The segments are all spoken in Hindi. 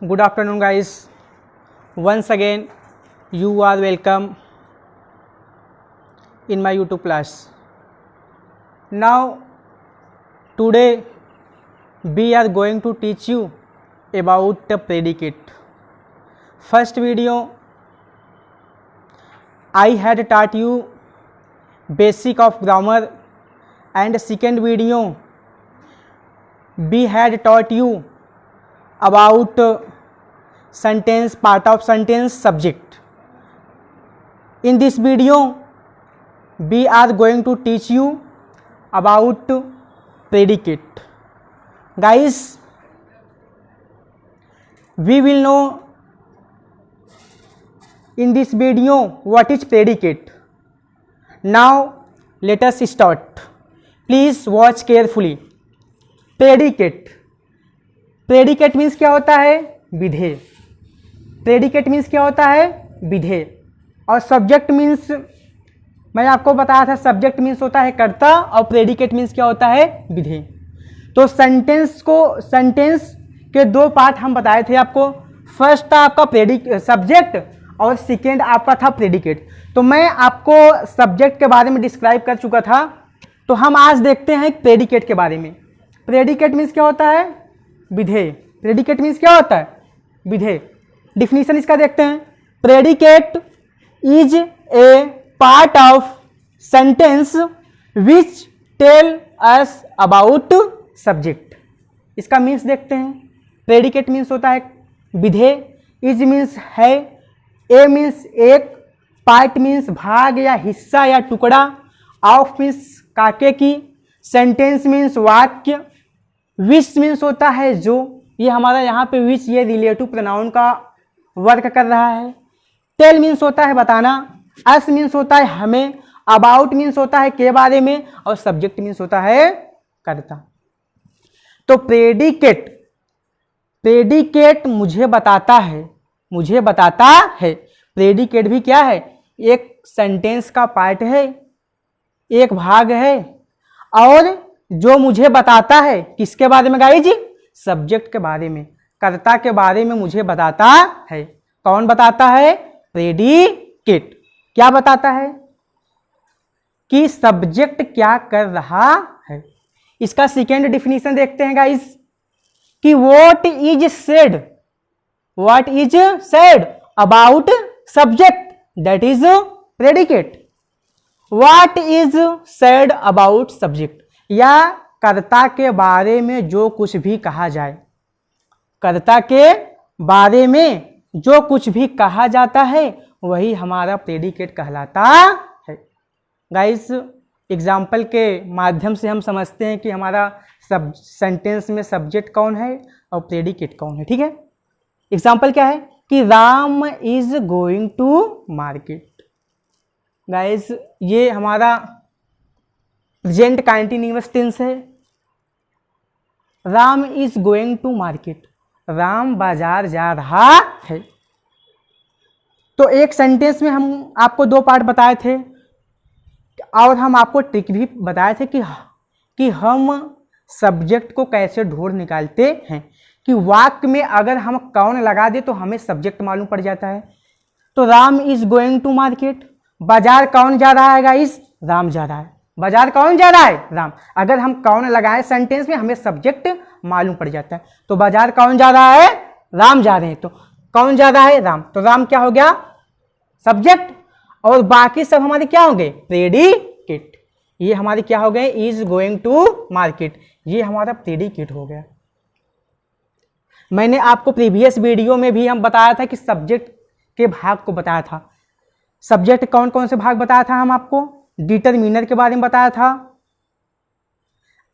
Good afternoon, guys. Once again, you are welcome in my YouTube class. Now, today we are going to teach you about the predicate. First video, I had taught you basic of grammar, and second video, we had taught you about sentence, part of sentence, subject. In this video, we are going to teach you about predicate. Guys, we will know in this video what is predicate. Now let us start. Please watch carefully. predicate. Predicate means क्या होता है? विधेय. प्रेडिकेट मीन्स क्या होता है? विधेय. और सब्जेक्ट मीन्स, मैं आपको बताया था, सब्जेक्ट मीन्स होता है कर्ता और प्रेडिकेट मीन्स क्या होता है? विधेय. तो सेंटेंस के दो पार्ट हम बताए थे आपको. फर्स्ट था आपका सब्जेक्ट और सेकेंड आपका था प्रेडिकेट. तो मैं आपको सब्जेक्ट के बारे में डिस्क्राइब कर चुका था. तो हम आज देखते हैं प्रेडिकेट के बारे में. प्रेडिकेट मीन्स क्या होता है? विधेय. प्रेडिकेट मीन्स क्या होता है? विधेय. डिफिनीशन इसका देखते हैं. Predicate is a part of sentence which tell us about subject. इसका मीन्स देखते हैं. प्रेडिकेट मीन्स होता है विधेय. इज मीन्स है. ए मीन्स एक. पार्ट मीन्स भाग या हिस्सा या टुकड़ा. ऑफ मीन्स काके की. सेंटेंस मीन्स वाक्य. विच मीन्स होता है जो. ये हमारा यहाँ पे विच ये रिलेटिव प्रोनाउन का वर्क कर रहा है. टेल मीन्स होता है बताना. अस मीन्स होता है हमें. अबाउट मीन्स होता है के बारे में. और सब्जेक्ट मीन्स होता है कर्ता. तो प्रेडिकेट मुझे बताता है. प्रेडिकेट भी क्या है? एक सेंटेंस का पार्ट है, एक भाग है, और जो मुझे बताता है किसके बारे में गाइज? सब्जेक्ट के बारे में, कर्ता के बारे में मुझे बताता है. कौन बताता है? प्रेडिकेट. क्या बताता है? कि सब्जेक्ट क्या कर रहा है. इसका सेकेंड डिफिनीशन देखते हैं गाइज. कि what is said about subject, that is predicate. What is said about subject, या कर्ता के बारे में जो कुछ भी कहा जाए. कर्ता के बारे में जो कुछ भी कहा जाता है वही हमारा प्रेडिकेट कहलाता है. गाइस, एग्जाम्पल के माध्यम से हम समझते हैं कि हमारा सेंटेंस में सब्जेक्ट कौन है और प्रेडिकेट कौन है. ठीक है. एग्जाम्पल क्या है? कि Ram is going to market. Guys, ये हमारा प्रेजेंट कंटीन्यूअस टेंस है. Ram is going to market. Ram बाजार जा रहा है. तो एक सेंटेंस में हम आपको दो पार्ट बताए थे और हम आपको ट्रिक भी बताए थे कि हम सब्जेक्ट को कैसे ढूंढ निकालते हैं. कि वाक्य में अगर हम कौन लगा दे तो हमें सब्जेक्ट मालूम पड़ जाता है. तो Ram is going to market. बाजार कौन जा रहा है गाइस? राम जा रहा है. बाजार कौन जा रहा है? राम. अगर हम कौन लगाए सेंटेंस में हमें सब्जेक्ट मालूम पड़ जाता है. तो बाजार कौन जा रहा है? राम जा रहे हैं. तो कौन जा रहा है? राम. तो राम क्या हो गया? सब्जेक्ट. और बाकी सब हमारे क्या हो गए? प्रेडिकेट. ये हमारे क्या हो गए? Is going to market. ये हमारा प्रेडिकेट हो गया. मैंने आपको प्रीवियस वीडियो में भी हम बताया था कि सब्जेक्ट के भाग को बताया था. सब्जेक्ट कौन कौन से भाग बताया था हम आपको? डिटरमिनर के बारे में बताया था,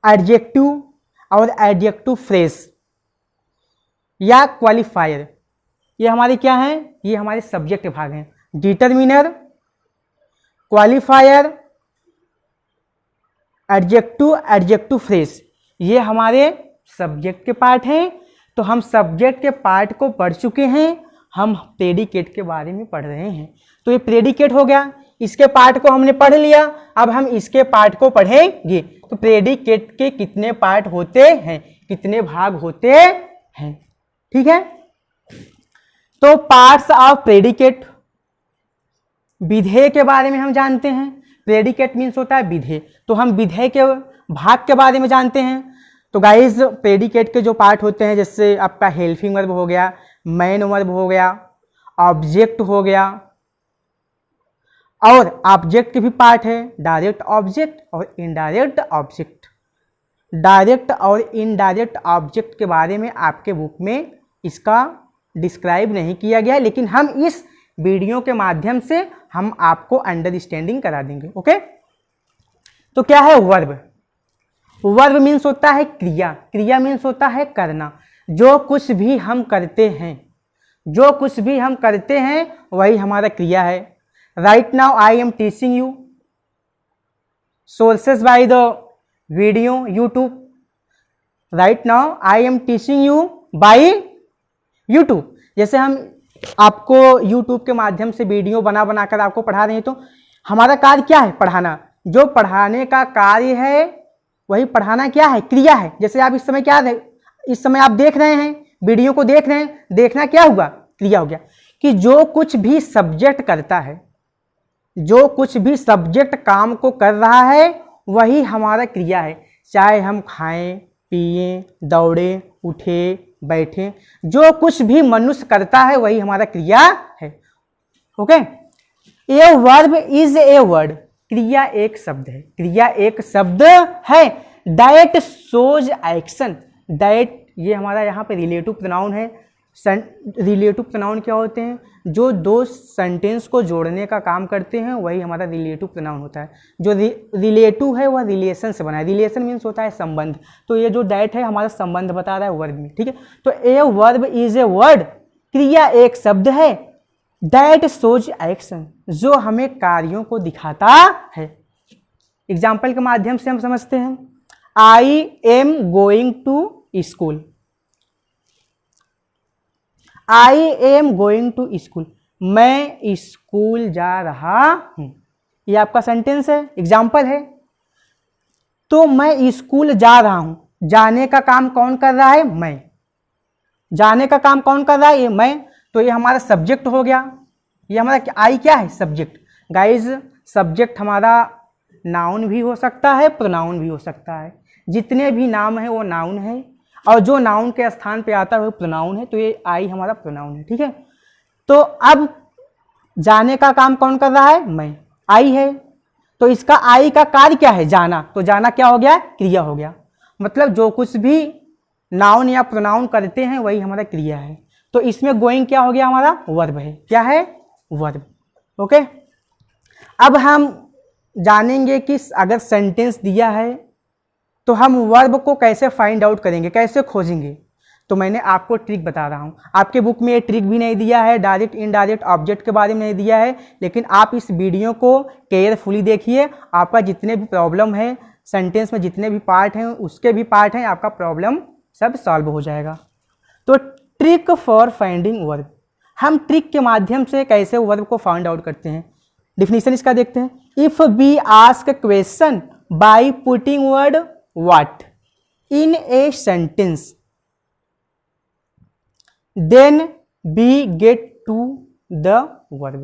एडजेक्टिव और एडजेक्टिव फ्रेज या क्वालिफायर. ये हमारे क्या हैं? ये हमारे सब्जेक्ट भाग हैं. डिटरमिनर, क्वालिफायर, एडजेक्टिव फ्रेज, ये हमारे सब्जेक्ट के पार्ट हैं. तो हम सब्जेक्ट के पार्ट को पढ़ चुके हैं. हम प्रेडिकेट के बारे में पढ़ रहे हैं. तो ये प्रेडिकेट हो गया. इसके पार्ट को हमने पढ़ लिया. अब हम इसके पार्ट को पढ़ेंगे. तो प्रेडिकेट के कितने पार्ट होते हैं कितने भाग होते हैं। ठीक है, तो पार्ट्स ऑफ प्रेडिकेट, विधेय के बारे में हम जानते हैं। प्रेडिकेट मीन्स होता है विधेय, तो हम विधेय के भाग के बारे में जानते हैं। तो गाइज प्रेडिकेट के जो पार्ट होते हैं, जैसे आपका हेल्पिंग वर्ब हो गया, मेन वर्ब हो गया, ऑब्जेक्ट हो गया, और ऑब्जेक्ट के भी पार्ट है डायरेक्ट ऑब्जेक्ट और इनडायरेक्ट ऑब्जेक्ट। डायरेक्ट और इनडायरेक्ट ऑब्जेक्ट के बारे में आपके बुक में इसका डिस्क्राइब नहीं किया गया है, लेकिन हम इस वीडियो के माध्यम से हम आपको अंडरस्टैंडिंग करा देंगे। ओके, तो क्या है वर्ब? वर्ब मीन्स होता है क्रिया, क्रिया मीन्स होता है करना। जो कुछ भी हम करते हैं, जो कुछ भी हम करते हैं वही हमारा क्रिया है। Right now I am teaching you, sources by the video YouTube. Right now I am teaching you by YouTube. जैसे हम आपको यूट्यूब के माध्यम से वीडियो बना बनाकर आपको पढ़ा रहे हैं, तो हमारा कार्य क्या है? पढ़ाना। जो पढ़ाने का कार्य है वही पढ़ाना क्या है? क्रिया है। जैसे आप इस समय क्या है, इस समय आप देख रहे हैं, वीडियो को देख रहे हैं, देखना क्या हुआ? क्रिया हो गया। कि जो कुछ भी सब्जेक्ट करता है, जो कुछ भी सब्जेक्ट काम को कर रहा है वही हमारा क्रिया है। चाहे हम खाएं, पिए, दौड़े, उठे, बैठे, जो कुछ भी मनुष्य करता है वही हमारा क्रिया है। Okay, a verb is a word, क्रिया एक शब्द है, क्रिया एक शब्द है। दैट शोज एक्शन, दैट ये हमारा यहाँ पे रिलेटिव प्रोनाउन है। रिलेटिव प्रोनाउन क्या होते हैं? जो दो सेंटेंस को जोड़ने का काम करते हैं वही हमारा रिलेटिव प्रोनाउन होता है। जो रिलेटिव है वह रिलेशन से बना है। रिलेशन मीन्स होता है संबंध। तो ये जो दैट है हमारा संबंध बता रहा है वर्ब में। ठीक है, तो a verb is a word, क्रिया एक शब्द है। दैट शोज एक्शन, जो हमें कार्यों को दिखाता है। एग्जाम्पल के माध्यम से हम समझते हैं। I am going to school, I am going to school, मैं स्कूल जा रहा हूं। ये आपका सेंटेंस है, एग्जाम्पल है। तो मैं स्कूल जा रहा हूं, जाने का काम कौन कर रहा है? मैं। जाने का काम कौन कर रहा है? ये मैं। तो ये हमारा सब्जेक्ट हो गया। ये हमारा आई क्या है? सब्जेक्ट। गाइज सब्जेक्ट हमारा नाउन भी हो सकता है, प्रोनाउन भी हो सकता है। जितने भी नाम है वो नाउन है, और जो नाउन के स्थान पे आता है वो प्रोनाउन है। तो ये आई हमारा प्रोनाउन है। ठीक है, तो अब जाने का काम कौन कर रहा है? मैं। आई है, तो इसका आई का कार्य क्या है? जाना। तो जाना क्या हो गया? क्रिया हो गया। मतलब जो कुछ भी नाउन या प्रोनाउन करते हैं वही हमारा क्रिया है। तो इसमें गोइंग क्या हो गया? हमारा वर्ब है। क्या है? वर्ब। ओके, अब हम जानेंगे कि अगर सेंटेंस दिया है तो हम वर्ब को कैसे फाइंड आउट करेंगे, कैसे खोजेंगे। तो मैंने आपको ट्रिक बता रहा हूँ। आपके बुक में ये ट्रिक भी नहीं दिया है, डायरेक्ट इनडायरेक्ट ऑब्जेक्ट के बारे में नहीं दिया है, लेकिन आप इस वीडियो को केयरफुली देखिए। आपका जितने भी प्रॉब्लम है, सेंटेंस में जितने भी पार्ट हैं उसके भी पार्ट हैं, आपका प्रॉब्लम सब सॉल्व हो जाएगा। तो ट्रिक फॉर फाइंडिंग वर्ब, हम ट्रिक के माध्यम से कैसे वर्ब को फाइंड आउट करते हैं। डिफिनीशन इसका देखते हैं। If we ask question by putting word what in a sentence, then we get to the verb.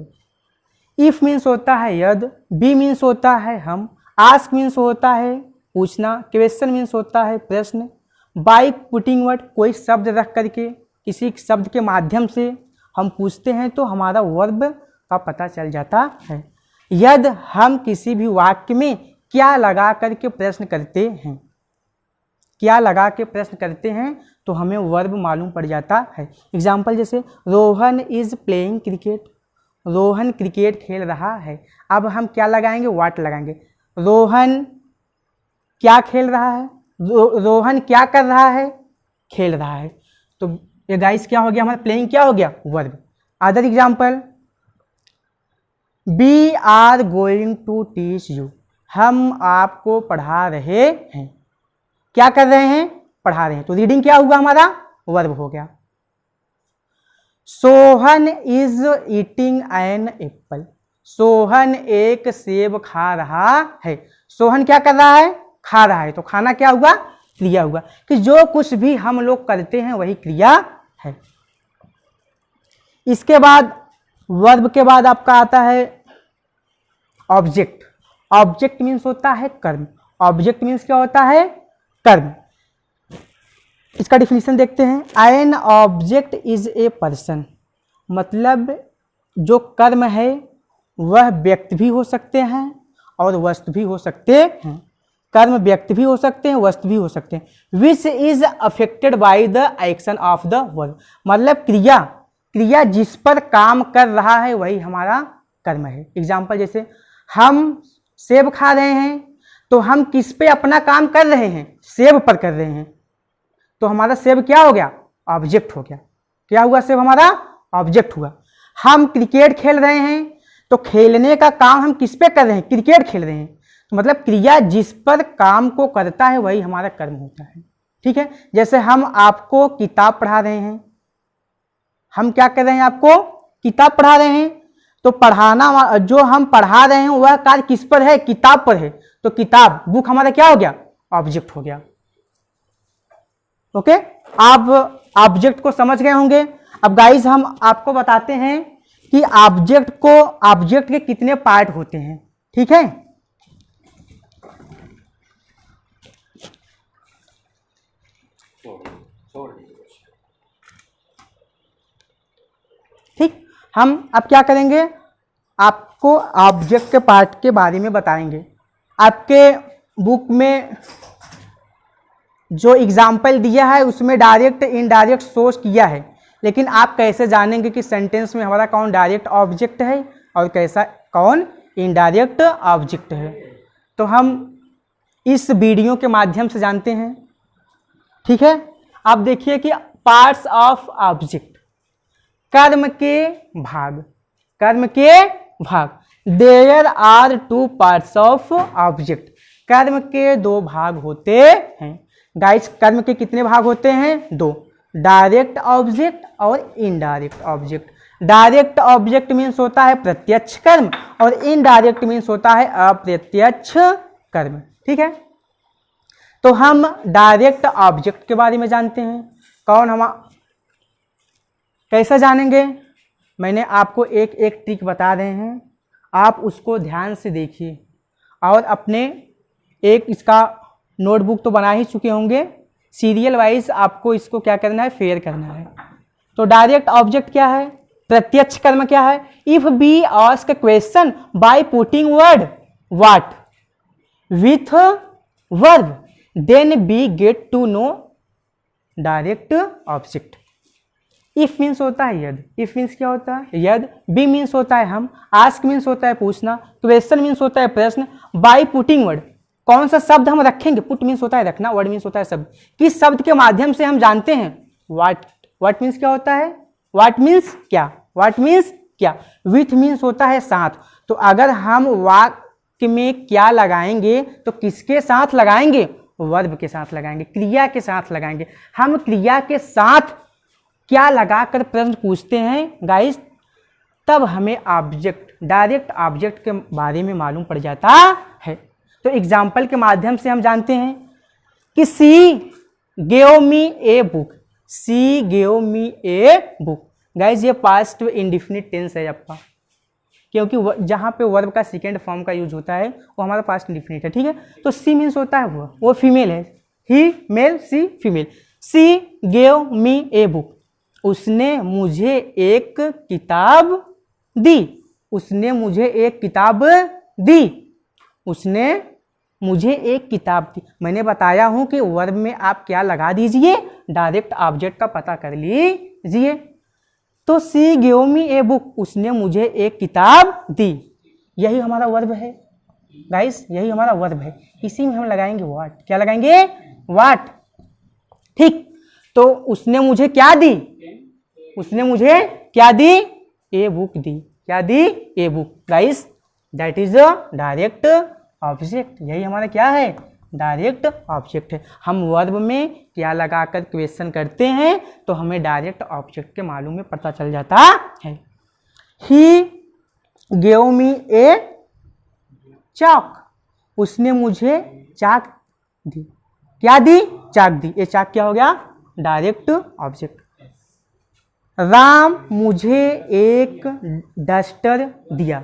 if means होता है यद, be means होता है हम, ask means होता है पूछना, question means होता है प्रश्न। by putting word, कोई शब्द रख करके किसी शब्द के माध्यम से हम पूछते हैं तो हमारा वर्ब का पता चल जाता है। यद हम किसी भी वाक्य में क्या लगा करके प्रश्न करते हैं, क्या लगा के प्रश्न करते हैं तो हमें वर्ब मालूम पड़ जाता है। एग्जाम्पल जैसे Rohan is playing cricket, Rohan cricket खेल रहा है। अब हम क्या लगाएंगे? वाट लगाएंगे। रोहन क्या खेल रहा है? रोहन क्या कर रहा है? खेल रहा है। तो ये गाइस क्या हो गया? हमारा प्लेइंग क्या हो गया? Verb. Other example, we are going to teach you, हम आपको पढ़ा रहे हैं। क्या कर रहे हैं? पढ़ा रहे हैं। तो रीडिंग क्या हुआ? हमारा वर्ब हो गया। Sohan is eating an apple, Sohan एक सेब खा रहा है। सोहन क्या कर रहा है? खा रहा है। तो खाना क्या हुआ? क्रिया हुआ, कि जो कुछ भी हम लोग करते हैं वही क्रिया है। इसके बाद वर्ब के बाद आपका आता है ऑब्जेक्ट। ऑब्जेक्ट मीन्स होता है कर्म। ऑब्जेक्ट मीन्स क्या होता है? कर्म। इसका डिफिनीशन देखते हैं। An object is a person, मतलब जो कर्म है वह व्यक्ति भी हो सकते हैं और वस्तु भी हो सकते हैं। कर्म व्यक्ति भी हो सकते हैं, वस्तु भी हो सकते हैं। Which is affected by the action of the verb, मतलब क्रिया जिस पर काम कर रहा है वही हमारा कर्म है। एग्जाम्पल जैसे हम सेब खा रहे हैं तो हम किस पे अपना काम कर रहे हैं? सेब पर कर रहे हैं, तो हमारा सेब क्या हो गया? ऑब्जेक्ट हो गया। क्या हुआ? सेब हमारा ऑब्जेक्ट हुआ। हम क्रिकेट खेल रहे हैं तो खेलने का काम हम किस पे कर रहे हैं? क्रिकेट खेल रहे हैं, तो मतलब क्रिया जिस पर काम को करता है वही हमारा कर्म होता है। ठीक है, जैसे हम आपको किताब पढ़ा रहे हैं, हम क्या कर रहे हैं? आपको किताब पढ़ा रहे हैं, तो पढ़ाना जो हम पढ़ा रहे हैं वह कार्य किस पर है? किताब पर है, तो किताब बुक हमारा क्या हो गया? ऑब्जेक्ट हो गया। ओके, आप ऑब्जेक्ट को समझ गए होंगे। अब गाइस हम आपको बताते हैं कि ऑब्जेक्ट के कितने पार्ट होते हैं। ठीक है, ठीक, हम अब क्या करेंगे? आपको ऑब्जेक्ट के पार्ट के बारे में बताएंगे। आपके बुक में जो एग्जाम्पल दिया है उसमें डायरेक्ट इनडायरेक्ट सोच किया है, लेकिन आप कैसे जानेंगे कि सेंटेंस में हमारा कौन डायरेक्ट ऑब्जेक्ट है और कैसा कौन इनडायरेक्ट ऑब्जेक्ट है? तो हम इस वीडियो के माध्यम से जानते हैं। ठीक है, आप देखिए कि पार्ट्स ऑफ ऑब्जेक्ट, कर्म के भाग, कर्म के भाग। There are two parts of object, कर्म के दो भाग होते हैं। गाइस कर्म के कितने भाग होते हैं? दो, डायरेक्ट ऑब्जेक्ट और indirect object. Direct object means होता है प्रत्यक्ष कर्म और इनडायरेक्ट मीन्स होता है अप्रत्यक्ष कर्म। ठीक है, तो हम डायरेक्ट ऑब्जेक्ट के बारे में जानते हैं। कौन हम कैसे जानेंगे? मैंने आपको एक एक ट्रिक बता रहे हैं, आप उसको ध्यान से देखिए और अपने एक इसका नोटबुक तो बना ही चुके होंगे, सीरियल वाइज आपको इसको क्या करना है? फेयर करना है। तो डायरेक्ट ऑब्जेक्ट क्या है? प्रत्यक्ष कर्म क्या है? If we ask question by putting word what with verb then we get to know direct object. If means होता है यद, इफ मीन्स क्या होता है? यद। बी मीन्स होता है हम, आस्क मीन्स होता है पूछना, क्वेश्चन मीन्स होता है प्रश्न, बाय पुटिंग वर्ड कौन सा शब्द हम रखेंगे? पुट मीन्स होता है रखना, वर्ड मीन्स होता है शब्द। किस शब्द के माध्यम से हम जानते हैं? व्हाट। व्हाट मीन्स क्या होता है? व्हाट मीन्स क्या, व्हाट मीन्स क्या। विथ मीन्स होता है साथ, तो अगर हम वाक्य में क्या लगाएंगे तो किसके साथ लगाएंगे? वर्ब के साथ लगाएंगे, क्रिया के साथ लगाएंगे। हम क्रिया के साथ क्या लगाकर प्रश्न पूछते हैं गाइस, तब हमें ऑब्जेक्ट, डायरेक्ट ऑब्जेक्ट के बारे में मालूम पड़ जाता है। तो एग्जाम्पल के माध्यम से हम जानते हैं कि सी gave me a book, C gave me a book. Guys ये पास्ट इंडिफिनिट टेंस है आपका, क्योंकि जहाँ पे वर्ब का सेकेंड फॉर्म का यूज होता है वो हमारा पास्ट इंडिफिनिट है। ठीक है, तो सी मीन्स होता है वो फीमेल है, he male, she female. She gave me a book, उसने मुझे एक किताब दी, उसने मुझे एक किताब दी, उसने मुझे एक किताब दी। मैंने बताया हूं कि वर्ब में आप क्या लगा दीजिए? डायरेक्ट ऑब्जेक्ट का पता कर लीजिए। तो सी गेव मी ए बुक, उसने मुझे एक किताब दी, यही हमारा वर्ब है गाइस, यही हमारा वर्ब है। इसी में हम लगाएंगे व्हाट, क्या लगाएंगे? व्हाट। ठीक, तो उसने मुझे क्या दी? उसने मुझे क्या दी? ए बुक दी। क्या दी? A book. Guys that is a direct object, यही हमारा क्या है? डायरेक्ट ऑब्जेक्ट है। हम वर्ब में क्या लगाकर क्वेश्चन करते हैं तो हमें डायरेक्ट ऑब्जेक्ट के मालूम में पता चल जाता है। He gave me A chalk, उसने मुझे चाक दी। क्या दी? चाक दी, ये चाक क्या हो गया, डायरेक्ट ऑब्जेक्ट। राम मुझे एक डस्टर दिया।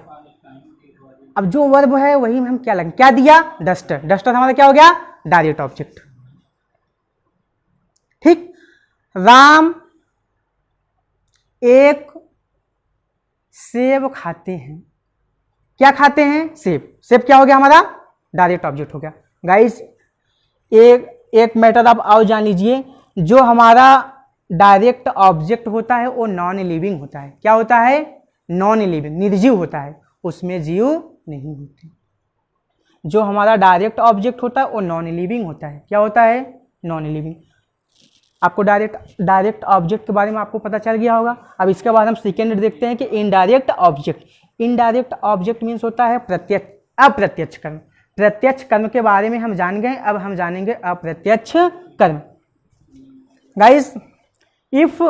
अब जो वर्ब है वही में हम क्या लगेंगे, क्या दिया, डस्टर। डस्टर हमारा क्या हो गया, डायरेक्ट ऑब्जेक्ट। ठीक। राम एक सेब खाते हैं। क्या खाते हैं, सेब। सेब क्या हो गया हमारा, डायरेक्ट ऑब्जेक्ट हो गया। गाइस एक मैटर आप और जान लीजिए, जो हमारा डायरेक्ट ऑब्जेक्ट होता है वो नॉन लिविंग होता है। क्या होता है, नॉन लिविंग, निर्जीव होता है, उसमें जीव नहीं होते। जो हमारा डायरेक्ट ऑब्जेक्ट होता है वो नॉन लिविंग होता है। क्या होता है, नॉन लिविंग। आपको डायरेक्ट ऑब्जेक्ट के बारे में आपको पता चल गया होगा। अब इसके बाद हम सेकेंड देखते हैं कि indirect object. Indirect object means होता है प्रत्यक्ष, अप्रत्यक्ष कर्म। प्रत्यक्ष कर्म के बारे में हम जान गए, अब हम जानेंगे अप्रत्यक्ष कर्म। Guys if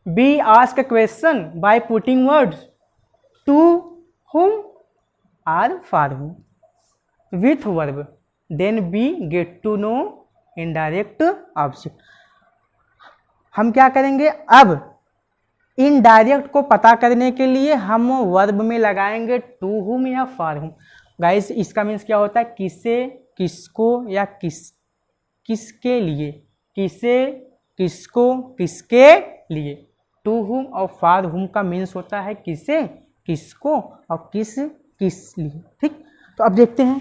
we ask a question by putting words to whom or for whom with verb, then we get to know indirect object। हम क्या करेंगे, अब इनडायरेक्ट को पता करने के लिए हम वर्ब में लगाएंगे टू whom या फॉर whom। गाइस इसका मीन्स क्या होता है, किसे, किसको या किसके लिए, किसे, किसको, किसके लिए। टू whom और फॉर whom का मीन्स होता है किसे, किसको और किस लिए। ठीक। तो अब देखते हैं